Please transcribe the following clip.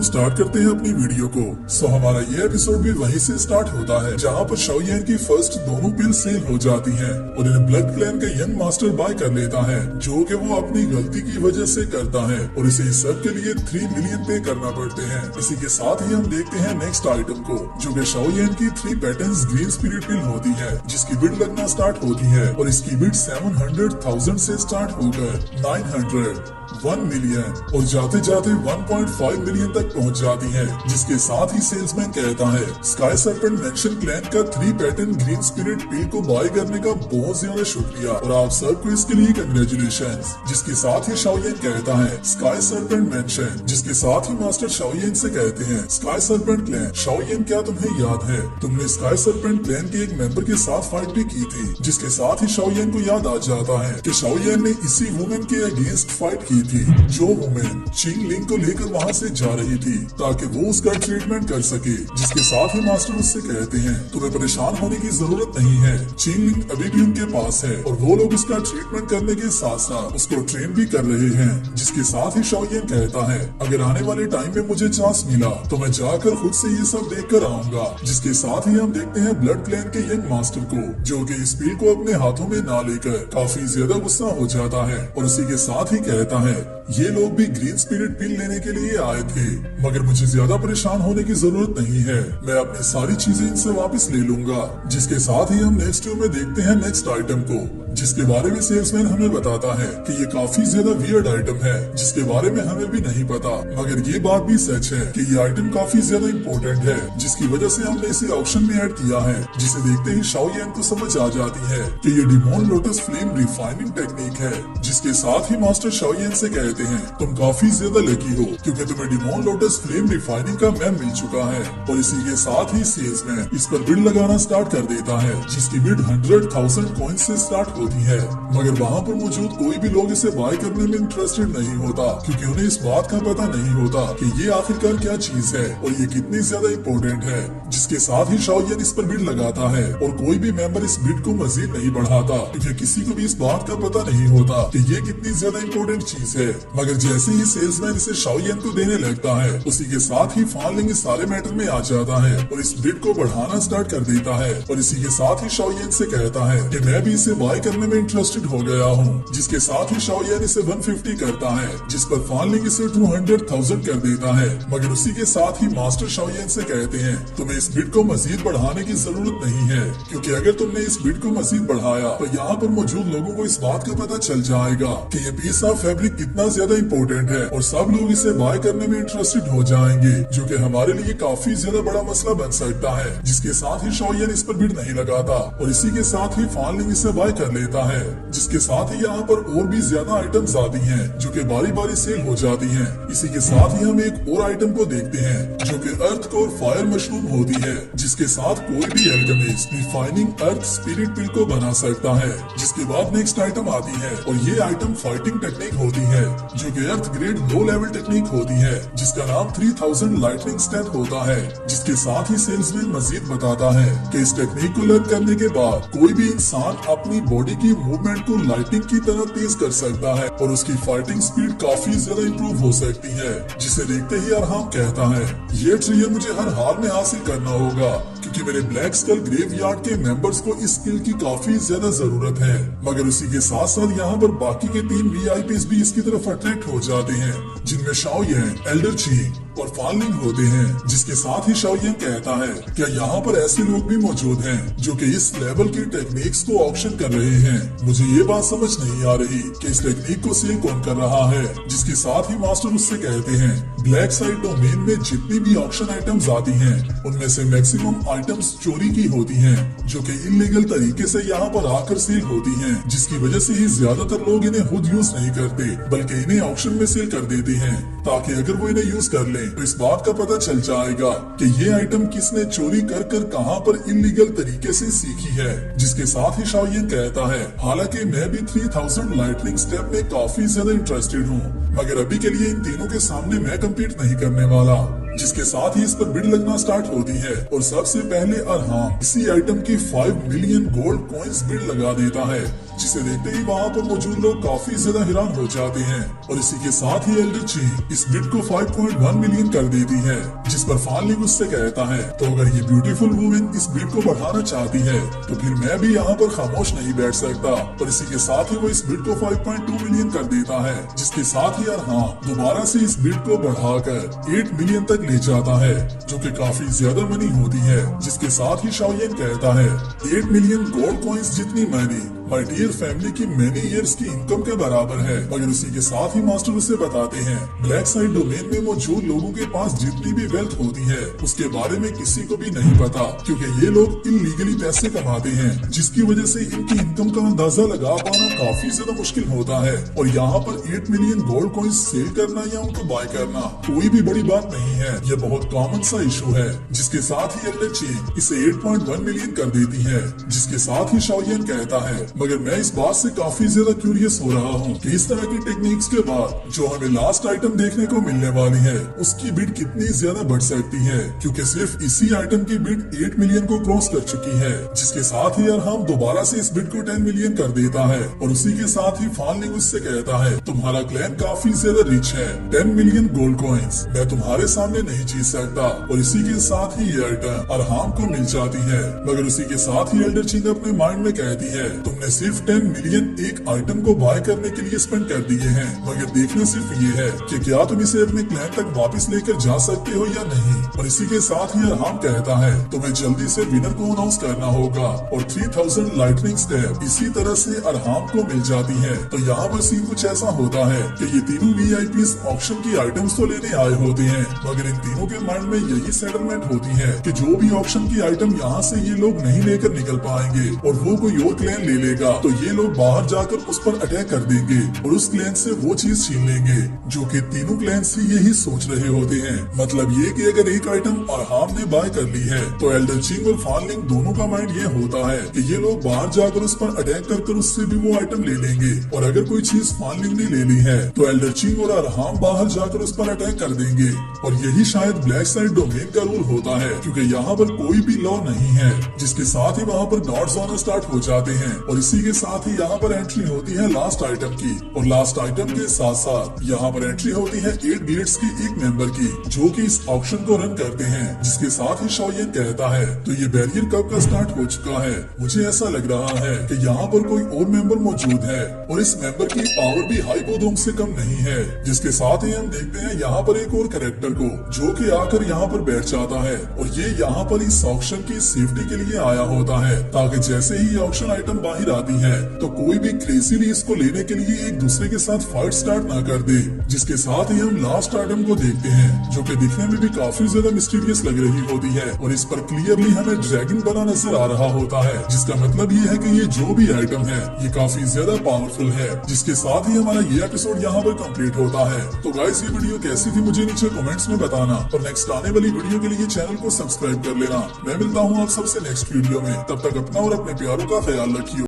Start करते हैं अपनी वीडियो को। सो हमारा ये एपिसोड भी वहीं से स्टार्ट होता है जहाँ पर शाओयान की फर्स्ट दोनों पिल सेल हो जाती हैं और इन्हें ब्लड क्लैन का यंग मास्टर बाय कर लेता है, जो कि वो अपनी गलती की वजह से करता है और इसे इस सब के लिए 3 मिलियन पे करना पड़ते हैं। इसी के साथ ही हम देखते हैं नेक्स्ट आइटम को, जो कि शाओयान की 3 पैटर्न्स ग्रीन स्पिरिट पिल होती है, जिसकी बिड लगना स्टार्ट होती है और इसकी बिड 700,000 से स्टार्ट होकर 900, 1 मिलियन और जाते जाते 1.5 मिलियन तक पहुंच जाती है। जिसके साथ ही सेल्समैन कहता है स्काई सर्पेंट मेंशन क्लैन का 3 पैटर्न ग्रीन स्पिरिट पिल को बाय करने का बहुत ज्यादा शुक्रिया और आप सबको इसके लिए कंग्रेचुलेशंस। जिसके साथ ही शाओयान कहता है स्काई सर्पेंट मेंशन, जिसके साथ ही मास्टर शाओयान से कहते हैं स्काई सर्पेंट क्लैन, शाओयान क्या तुम्हें याद है तुमने स्काई सर्पेंट क्लैन के एक मेंबर के साथ फाइट भी की थी। जिसके साथ ही शाओयान को याद आ जाता है कि शाओयान ने इसी वुमेन के अगेंस्ट फाइट की थी, जो वुमेन चिंग लिंग को लेकर वहाँ से जा रही थी ताकि वो उसका ट्रीटमेंट कर सके। जिसके साथ ही मास्टर उससे कहते हैं तुम्हें परेशान होने की जरूरत नहीं है, चिंग लिंग अभी भी उनके पास है और वो लोग उसका ट्रीटमेंट करने के साथ साथ उसको ट्रेन भी कर रहे हैं। जिसके साथ ही शाओयान कहता है अगर आने वाले टाइम में मुझे चांस मिला तो मैं जाकर खुद से ये सब देख कर आऊंगा। जिसके साथ ही हम देखते हैं ब्लड क्लैन के यंग मास्टर को, जो कि इस पिल को अपने हाथों में ना लेकर काफी ज्यादा गुस्सा हो जाता है और उसी के साथ ही कहता है ये लोग भी ग्रीन स्पिरिट पिल लेने के लिए आए थे, मगर मुझे ज्यादा परेशान होने की जरूरत नहीं है, मैं अपनी सारी चीजें इनसे वापस ले लूंगा। जिसके साथ ही हम नेक्स्ट वीडियो में देखते हैं नेक्स्ट आइटम को, जिसके बारे में सेल्समैन हमें बताता है कि ये काफी ज्यादा वियर्ड आइटम है, जिसके बारे में हमें भी नहीं पता, मगर ये बात भी सच है कि ये आइटम काफी ज्यादा इम्पोर्टेंट है, जिसकी वजह से हमने इसे ऑक्शन में ऐड किया है। जिसे देखते ही शाओयान को समझ आ जाती है कि ये demon lotus flame refining technique है। जिसके साथ ही मास्टर शाओयान से कहते हैं तुम काफी ज्यादा लकी हो क्योंकि तुम्हें डिमोन लोटस फ्लेम रिफाइनिंग का मैम मिल चुका है। और इसी के साथ ही सेल्समैन इस पर बिड लगाना स्टार्ट कर देता है, जिसकी बिड 100,000 कॉइन से स्टार्ट होती है, मगर वहाँ पर मौजूद कोई भी लोग इसे बाय करने में इंटरेस्टेड नहीं होता क्योंकि उन्हें इस बात का पता नहीं होता कि ये आखिरकार क्या चीज है और ये कितनी ज्यादा इम्पोर्टेंट है। जिसके साथ ही शाओयान इस पर बिड लगाता है और कोई भी मेंबर इस बिड को मजीद नहीं बढ़ाता क्योंकि किसी को भी इस बात का पता नहीं होता कि ये कितनी ज्यादा इम्पोर्टेंट चीज है। मगर जैसे ही सेल्समैन इसे शाओयान को देने लगता है, उसी के साथ ही फान लिंग इस सारे मैटर में आ जाता है और इस बिड को बढ़ाना स्टार्ट कर देता है और इसी के साथ ही शाओयान से कहता है कि मैं भी इसे बाय करने में इंटरेस्टेड हो गया हूँ। जिसके साथ ही शाओयान इसे 150 करता है, जिस पर फान लिंग इसे 200,000 कर देता है, मगर उसी के साथ ही मास्टर शाओयान से कहते हैं तुम्हें इस बिड को मजीद बढ़ाने की जरूरत नहीं है क्योंकि अगर तुमने इस बिड को मजीद बढ़ाया तो यहाँ पर मौजूद लोगों को इस बात का पता चल जाएगा कि ये पीस ऑफ फैब्रिक कितना ज्यादा इम्पोर्टेंट है और सब लोग इसे बाय करने में इंटरेस्टेड हो जाएंगे, जो कि हमारे लिए काफी ज्यादा बड़ा मसला बन सकता है। जिसके साथ ही शाओयान इस पर बिड नहीं लगाता और इसी के साथ ही फान लिंग इसे बाय कर लेता है। जिसके साथ ही यहाँ पर और भी ज्यादा आइटम्स आती हैं जो कि बारी बारी सेल हो जाती हैं। इसी के साथ ही हम एक और आइटम को देखते हैं जो कि अर्थ कोर फायर मशरूम होती है, जिसके साथ कोई भी एल्केमिस्ट रिफाइनिंग अर्थ स्पिरिट पिल को बना सकता है। जिसके बाद नेक्स्ट आइटम आती है और ये आइटम फाइटिंग टेक्निक होती है, जो कि अर्थ ग्रेड लो लेवल टेक्निक होती है, जिसका नाम 3000 लाइटनिंग स्टेप होता है। जिसके साथ ही सेल्समैन मजीद बताता है कि इस टेक्निक को लर्न करने के बाद कोई भी इंसान अपनी बॉडी की मूवमेंट को लाइटिंग की तरह तेज कर सकता है और उसकी फाइटिंग स्पीड काफी ज्यादा इम्प्रूव हो सकती है। जिसे देखते ही अरहाम कहता है ये ट्रियर मुझे हर हाल में हासिल करना होगा क्योंकि मेरे ब्लैक स्कल ग्रेवयार्ड के मेंबर्स को इस स्किल की काफी ज्यादा जरूरत है। मगर उसी के साथ साथ यहाँ पर बाकी के 3 VIPs भी इसकी तरफ अट्रैक्ट हो जाते हैं, जिनमें शाओयान, एल्डर ची और फान लिंग होते हैं। जिसके साथ ही शाओयान कहता है क्या यहाँ पर ऐसे लोग भी मौजूद हैं जो कि इस लेवल की टेक्निक्स को ऑक्शन कर रहे हैं। मुझे ये बात समझ नहीं आ रही कि इस टेक्निक को सेल कौन कर रहा है। जिसके साथ ही मास्टर उससे कहते हैं ब्लैक साइड डोमेन में जितनी भी ऑक्शन आइटम्स आती हैं उनमें से मैक्सिमम आइटम्स चोरी की होती हैं, जो कि इलीगल तरीके से यहाँ पर आकर सेल होती हैं, जिसकी वजह से ही ज्यादातर लोग इन्हें खुद यूज नहीं करते बल्कि इन्हें ऑक्शन में सेल कर देते हैं ताकि अगर वो इन्हें यूज कर ले तो इस बात का पता चल जाएगा कि ये आइटम किसने चोरी कर कर कहाँ पर इलीगल तरीके से सीखी है। जिसके साथ ही शाओयान कहता है हालांकि मैं भी 3000 लाइटनिंग स्टेप में काफी ज्यादा इंटरेस्टेड हूँ, मगर अभी के लिए इन तीनों के सामने मैं कम्पीट नहीं करने वाला। जिसके साथ ही इस पर बिड लगना स्टार्ट होती है और सबसे पहले अरहाम इसी आइटम की 5 मिलियन गोल्ड कॉइन्स बिड लगा देता है, जिसे देखते ही वहाँ पर मौजूद लोग काफी ज्यादा हैरान हो जाते हैं। और इसी के साथ ही एल्डर चीफ इस बिड को 5.1 मिलियन कर देती है, जिस पर फानलिंग उससे कहता है तो अगर ये ब्यूटीफुल वुमेन इस बिड को बढ़ाना चाहती है तो फिर मैं भी यहाँ पर खामोश नहीं बैठ सकता। और इसी के साथ ही वो इस बिड को 5.2 मिलियन कर देता है, जिसके साथ ही अरहाम दोबारा से इस बिड को बढ़ाकर 8 मिलियन तक ले जाता है, जो कि काफी ज्यादा मनी होती है। जिसके साथ ही शाओयेन कहता है 8 मिलियन गोल्ड कॉइन्स जितनी मनी माय डियर फैमिली की मेनी इयर्स की इनकम के बराबर है। मगर उसी के साथ ही मास्टर उसे बताते हैं ब्लैक साइड डोमेन में मौजूद लोगों के पास जितनी भी वेल्थ होती है उसके बारे में किसी को भी नहीं पता, क्योंकि ये लोग इलीगली पैसे कमाते हैं, जिसकी वजह से इनकी इनकम का अंदाजा लगा पाना काफी ज्यादा मुश्किल होता है। और यहाँ पर 8 मिलियन गोल्ड कॉइन्स सेल करना या उनको बाय करना कोई भी बड़ी बात नहीं है, यह बहुत कॉमन सा इशू है। जिसके साथ ही एल्डर चीफ इसे 8.1 मिलियन कर देती है, जिसके साथ ही शाओयेन कहता है मगर मैं इस बात से काफी ज्यादा क्यूरियस हो रहा हूँ कि इस तरह की टेक्निक्स के बाद जो हमें लास्ट आइटम देखने को मिलने वाली है उसकी बिड कितनी ज्यादा बढ़ सकती है, क्योंकि सिर्फ इसी आइटम की बिड 8 मिलियन को क्रॉस कर चुकी है। जिसके साथ ही अरहाम दोबारा से इस बिड को 10 मिलियन कर देता है और उसी के साथ ही फानलिंग उससे कहता है तुम्हारा क्लैन काफी ज्यादा रिच है, 10 मिलियन गोल्ड कॉइन्स मैं तुम्हारे सामने नहीं जीत सकता। और इसी के साथ ही ये आइटम अरहाम को मिल जाती है, मगर उसी के साथ ही एल्डर चिंग अपने माइंड में कहती है तुमने सिर्फ 10 मिलियन एक आइटम को बाय करने के लिए स्पेंड कर दिए हैं, मगर देखना सिर्फ ये है कि क्या तुम इसे अपने क्लैन तक वापस लेकर जा सकते हो या नहीं। और इसी के साथ ही अरहाम कहता है तुम्हें जल्दी से विनर को अनाउंस करना होगा और 3000 लाइटनिंग स्टेप इसी तरह से अरहाम को मिल जाती है। तो यहाँ पर सीन कुछ ऐसा होता है कि ये तीनों वीआईपीज ऑक्शन की आइटम्स तो लेने आए होते हैं, मगर इन तीनों के माइंड में यही सेटलमेंट होती है कि जो भी ऑक्शन की आइटम यहाँ से ये लोग नहीं लेकर निकल पाएंगे और वो कोई और क्लैन ले लेगा तो ये लोग बाहर जाकर उस पर अटैक कर देंगे और उस क्लैन से वो चीज छीन लेंगे, जो कि तीनों क्लैन से यही सोच रहे होते हैं। मतलब ये कि अगर एक आइटम अरहाम ने बाय कर ली है तो एल्डर चिंग और फानलिंग दोनों का माइंड ये होता है कि ये लोग बाहर जाकर उस पर अटैक कर उससे भी वो आइटम ले लेंगे। और अगर कोई चीज फानलिंग ने ले ली है तो एल्डर चिंग और अरहाम बाहर जाकर उस पर अटैक कर देंगे। और यही शायद ब्लैक साइड डोमेन का रूल होता है, क्योंकि यहाँ पर कोई भी लॉ नहीं है। जिसके साथ ही वहाँ पर गॉड्स आना स्टार्ट हो जाते हैं और इसी के साथ ही यहाँ पर एंट्री होती है लास्ट आइटम की। और लास्ट आइटम के साथ साथ यहाँ पर एंट्री होती है 8 गेट्स की एक मेंबर की, जो कि इस ऑक्शन को रन करते हैं। जिसके साथ ही शाओयेन कहता है तो ये बैरियर कब का स्टार्ट हो चुका है, मुझे ऐसा लग रहा है कि यहाँ पर कोई और मेंबर मौजूद है और इस मेंबर की पावर भी हाइपोडोम से कम नहीं है। जिसके साथ ही हम देखते हैं यहाँ पर एक और कैरेक्टर को, जो कि आकर यहाँ पर बैठ जाता है और ये यहाँ पर इस ऑक्शन की सेफ्टी के लिए आया होता है, ताकि जैसे ही ऑक्शन आइटम बाहर आती है तो कोई भी क्रेजीली इसको लेने के लिए एक दूसरे के साथ फाइट स्टार्ट ना कर दे। जिसके साथ ही हम लास्ट आइटम को देखते हैं, जो कि दिखने में भी काफी ज्यादा मिस्टीरियस लग रही होती है और इस पर क्लियरली हमें ड्रैगन बना नजर आ रहा होता है, जिसका मतलब ये है कि ये जो भी आइटम है ये काफी ज्यादा पावरफुल है। जिसके साथ ही हमारा ये एपिसोड यहाँ पर कंप्लीट होता है। तो गाइस ये वीडियो कैसी थी मुझे नीचे कमेंट्स में बताना और नेक्स्ट आने वाली वीडियो के लिए चैनल को सब्सक्राइब कर लेना। मैं मिलता हूँ आप सबसे नेक्स्ट वीडियो में, तब तक अपना और अपने प्यारों का ख्याल रखिए।